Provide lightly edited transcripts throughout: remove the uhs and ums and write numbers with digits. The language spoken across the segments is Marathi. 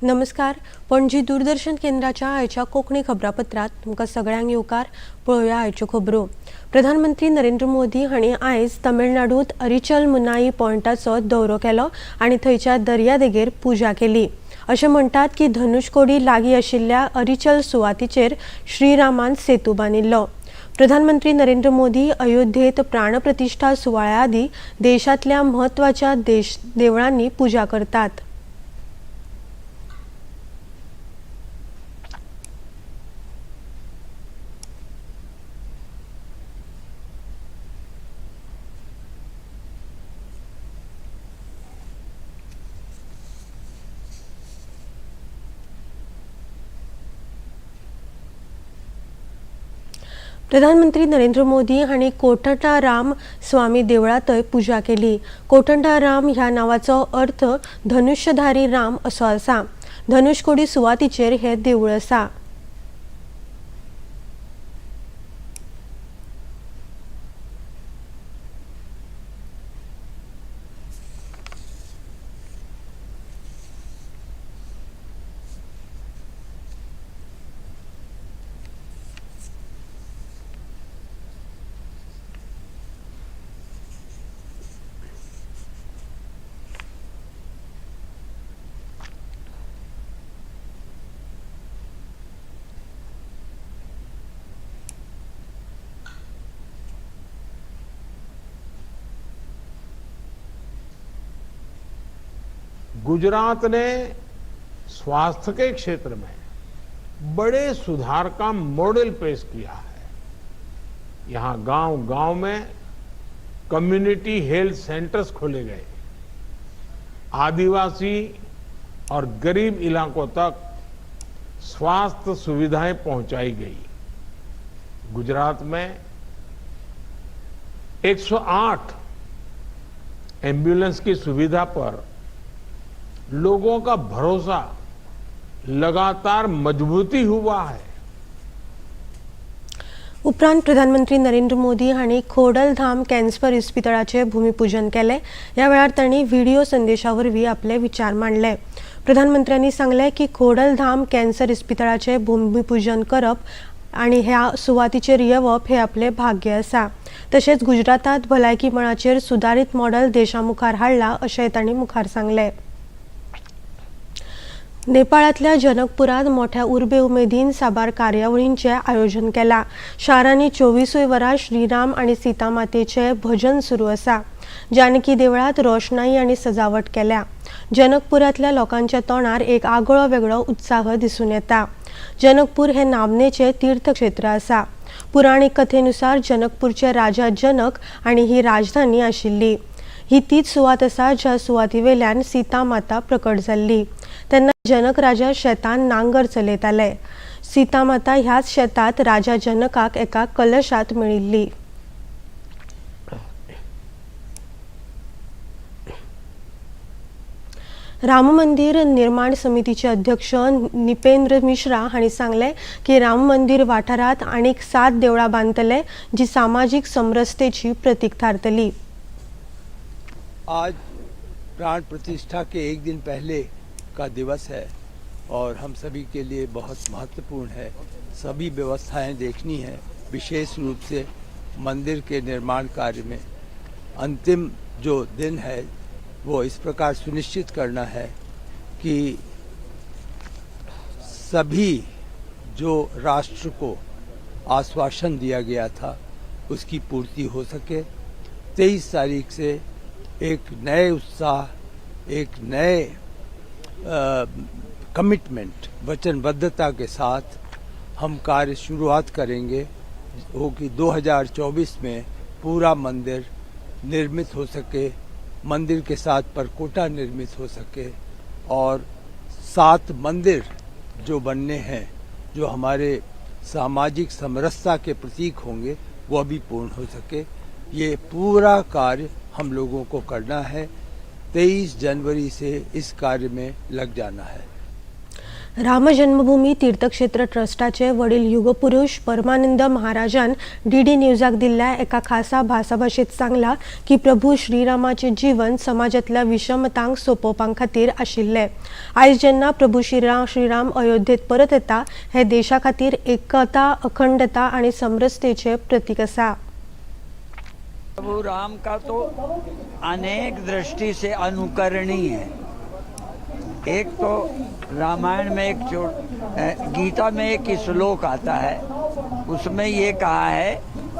नमस्कार. पणजी दूरदर्शन केंद्राच्या आयच्या कोंकणी खबरापत्रात तुमकां सगळ्यांक येवकार. पळोवया आयच्यो खबरो. प्रधानमंत्री नरेंद्र मोदी हांणी आयज तमिळनाडूत अरिचल मुनाई पॉयंटाचो दौरो केलो आनी थंयच्या दर्यादेगेर पुजा केली. अशें म्हणटात की धनुषकोडी लागीं आशिल्ल्या अरिचल सुवातीचेर श्रीरामान सेतू बांदिल्लो. प्रधानमंत्री नरेंद्र मोदी अयोध्येत प्राणप्रतिष्ठा सुवाळ्या आदी देशांतल्या म्हत्वाच्या देवळांनी पुजा करतात. प्रधानमंत्री नरेंद्र मोदी हांणी कोटंडराम स्वामी देवळांतय पुजा केली. कोटंडराम ह्या नांवाचो अर्थ धनुष्यधारी राम असो आसा. धनुषकोडी सुवातीचेर हे देवूळ आसा. गुजरात ने स्वास्थ्य के क्षेत्र में बड़े सुधार का मॉडल पेश किया है। यहां गांव-गांव में कम्युनिटी हेल्थ सेंटर्स खोले गए। आदिवासी और गरीब इलाकों तक स्वास्थ्य सुविधाएं पहुंचाई गई। गुजरात में 108 एम्बुलेंस की सुविधा पर लोगों का भरोसा लगातार मजबूती हुआ है। उपरांत प्रधानमंत्री नरेंद्र मोदी हांणी खोडलधाम कॅन्सर इस्पितळाचे भूमिपूजन केले. ह्या वेळार तांणी व्हिडिओ संदेशावरवीं आपले विचार मांडले. प्रधानमंत्र्यांनी सांगले की खोडलधाम कॅन्सर इस्पितळाचे भूमिपूजन करप आनी ह्या सुवातीचेर येवप हे आपले भाग्य आसा. तशेंच गुजरातात भलायकी मळाचेर सुदारीत मॉडेल देशामुखार हाडला अशेंय तांणी मुखार सांगले. नेपाळातल्या जनकपुरात मोठ्या उर्बे उमेदीन साबार कार्यावळींचे आयोजन केला. शारांनी 24 वरां श्रीराम आणि सीता मातेचे भजन सुरू आसा. जानकी देवळात रोषणाई आणि सजावट केल्या. जनकपुरातल्या लोकांच्या तोंडार एक आगळो वेगळो उत्साह दिसून येता. जनकपूर हे नामनेचे तीर्थक्षेत्र आसा. पुराणीक कथेनुसार जनकपूरचे राजा जनक आणि ही राजधानी आशिल्ली. ही तीच सुवात आसा ज्या सुवातीवेल्यान सीता माता प्रकट जाल्ली. तेन्ना जनक राजा शेतान नांगर चलयताले. सीता माता ह्याच शेतात राजा जनकाक एका कलशात मेळिल्ली. राम मंदिर निर्माण समितीचे अध्यक्ष निपेंद्र मिश्रा हांणी सांगले की राम मंदिर वाठारात आनीक 7 देवळां बांदतले जी सामाजिक समरसतेची प्रतीक थारतली. आज प्राण प्रतिष्ठा के एक दिन पहले का दिवस है और हम सभी के लिए बहुत महत्वपूर्ण है। सभी व्यवस्थाएं देखनी है, विशेष रूप से मंदिर के निर्माण कार्य में अंतिम जो दिन है वो इस प्रकार सुनिश्चित करना है कि सभी जो राष्ट्र को आश्वासन दिया गया था उसकी पूर्ति हो सके। 23 तारीख से एक नए उत्साह, एक नए कमिटमेंट, वचनबद्धता के साथ हम कार्य शुरुआत करेंगे हो कि 2024 में पूरा मंदिर निर्मित हो सके, मंदिर के साथ परकोटा निर्मित हो सके और 7 मंदिर जो बनने हैं, जो हमारे सामाजिक समरसता के प्रतीक होंगे, वह भी पूर्ण हो सके। ये पूरा कार्य हम लोगों को करना है। 23 जनवरी से इस कार्य में लग जाना है। राम जन्मभूमी तीर्थक्षेत्र ट्रस्टाचे वडील युगपुरुष परमानंद महाराजान डीडी न्यूजाक दिल्ल्या एका खासा भासाभाशेत सांगला की प्रभू श्रीरामाचे जीवन समाजातल्या विषमतांक सोपोवपां खातीर आशिल्ले। आयज जेन्ना प्रभू श्रीराम अयोध्येत परत येता हे देशा खातीर एकता, अखंडता आणि समरसतेचे प्रतीक आसा। प्रभु राम का तो अनेक दृष्टि से अनुकरणीय है। एक तो रामायण में गीता में एक श्लोक आता है, उसमें ये कहा है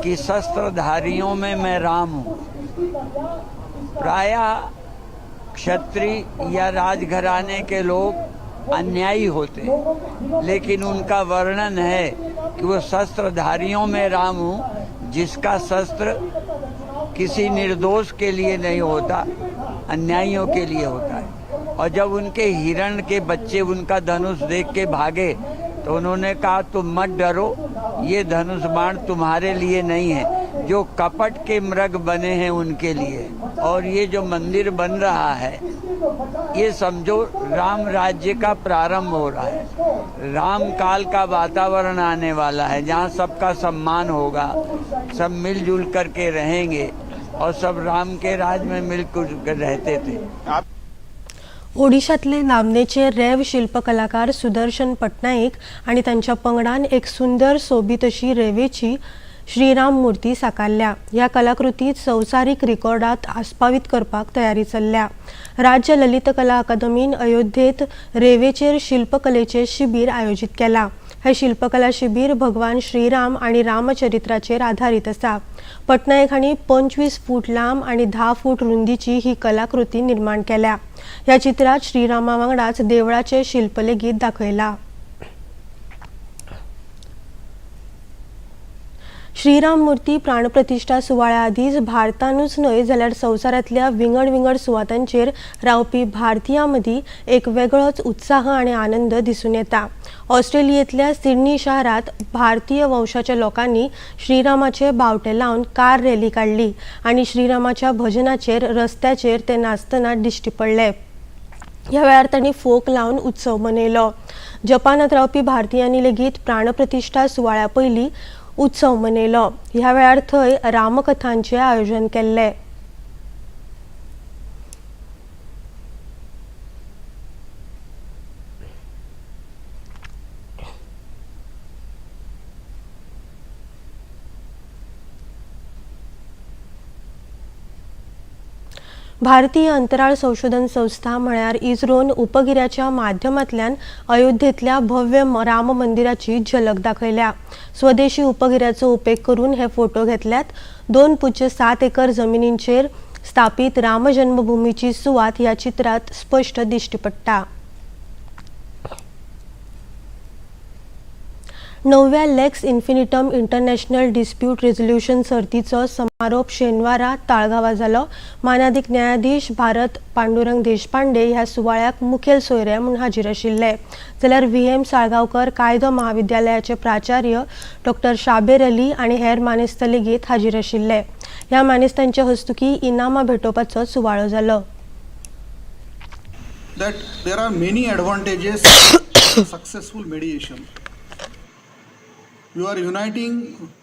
कि शस्त्रधारियों में मैं राम हूँ। प्रायः क्षत्रिय या राजघराने के लोग अन्यायी होते हैं, लेकिन उनका वर्णन है कि वो शस्त्रधारियों में राम हूँ, जिसका शस्त्र किसी निर्दोष के लिए नहीं होता, अन्यायियों के लिए होता है। और जब उनके हिरण के बच्चे उनका धनुष देख के भागे तो उन्होंने कहा तुम मत डरो, ये धनुष बाण तुम्हारे लिए नहीं है, जो कपट के मृग बने हैं उनके लिए। और ये जो मंदिर बन रहा है, ये समझो राम राज्य का प्रारंभ हो रहा है। राम काल का वातावरण आने वाला है, जहाँ सबका सम्मान होगा, सब मिलजुल करके रहेंगे और सब राम के राज में मिलजुल कर रहते थे। ओडिशातले नामनेचे रेव शिल्पकलाकार सुदर्शन पटनायक आणि त्यांच्या पंगडान एक सुंदर सोबीत अशी रेवेची श्रीराम मूर्ती साकारल्या। या कलाकृतीत संवसारीक रिकॉर्डात आस्पावित करपाक तयारी चल्ल्या। राज्य ललित कला अकादमीन अयोध्येत रेवेचेर शिल्पकलेचे शिबीर आयोजित केला। हे शिल्पकला शिबीर भगवान श्रीराम आणि रामचरित्राचेर आधारित असा। पटनायक हांणी 25 फूट लांब आणि 10 फूट रुंदीची ही कलाकृती निर्माण केल्या। या चित्रात श्रीरामा वांगडाच देवळाचे शिल्प लेगीत दाखयला। श्रीराम मूर्ती प्राणप्रतिष्ठा सुवाळ्या आदींच भारतानूच न्हय जाल्यार संवसारातल्या विंगड विंगड सुवातांचेर रावपी भारतीयांमदी एक वेगळोच उत्साह आणि आनंद दिसून येता। ऑस्ट्रेलियेतल्या सिडनी शहरात भारतीय वंशाच्या लोकांनी श्रीरामाचे बावटे लावन कार रॅली काढली आणि श्रीरामाच्या भजनाचेर रस्त्याचेर ते नाचतना दिश्टी पडले। ह्या वेळार तांणी फोक लावन उत्सव मनयलो। जपानात रावपी भारतीयांनी लेगीत प्राणप्रतिष्ठा सुवाळ्या पयलीं उत्सव मनयलो। ह्या वेळार थंय रामकथांचे आयोजन केल्ले। भारतीय अंतराळ संशोधन संस्था म्हळ्यार इस्रोन उपगिऱ्याच्या माध्यमांतल्यान अयोध्येतल्या भव्य राम मंदिराची झलक दाखयल्या। स्वदेशी उपगिऱ्याचो उपेग करून हे फोटो घेतल्यात। 2.7 एकर जमिनींचेर स्थापित राम जन्मभूमीची सुवात ह्या चित्रात स्पष्ट दिश्टी पडटा। 9व्या लेक्स इन्फिनिटम इंटरनॅशनल डिस्प्यूट रेझोल्यूशन सर्तीचो समारोप शेनवारा ताळगांवां जालो। मानाधिक न्यायाधीश भारत पांडुरंग देशपांडे ह्या सुवाळ्याक मुखेल सोयरे म्हूण हाजीर आशिल्ले, जाल्यार व्हीएम साळगांवकर कायदो महाविद्यालयाचे प्राचार्य डॉ. शाबेर अली आनी हेर मानेस्त लेगीत हाजीर आशिल्ले। ह्या मानेस्तांचे हस्तुकी इनामां भेटोवपाचो सुवाळो जालो। That there are many advantages of successful mediation. You are uniting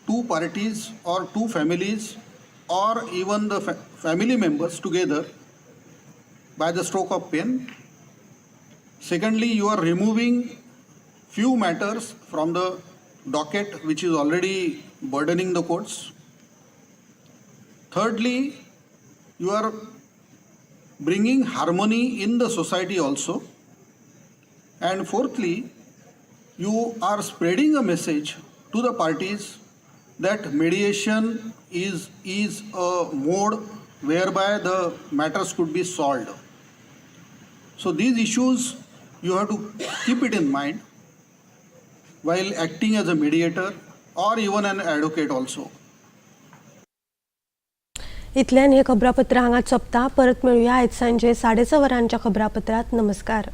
two parties or two families or even the family members together by the stroke of pen. Secondly, you are removing few matters from the docket which is already burdening the courts. Thirdly, you are bringing harmony in the society also. And fourthly, you are spreading a message to the parties that mediation is a mode whereby the matters could be solved. So these issues you have to keep it in mind while acting as a mediator or even an advocate also. इतल्यान हे खबरापत्र हांगा सोंपता। परत मेळुया आयज सांजे 6:30 वरांच्या खबरापत्रात। नमस्कार।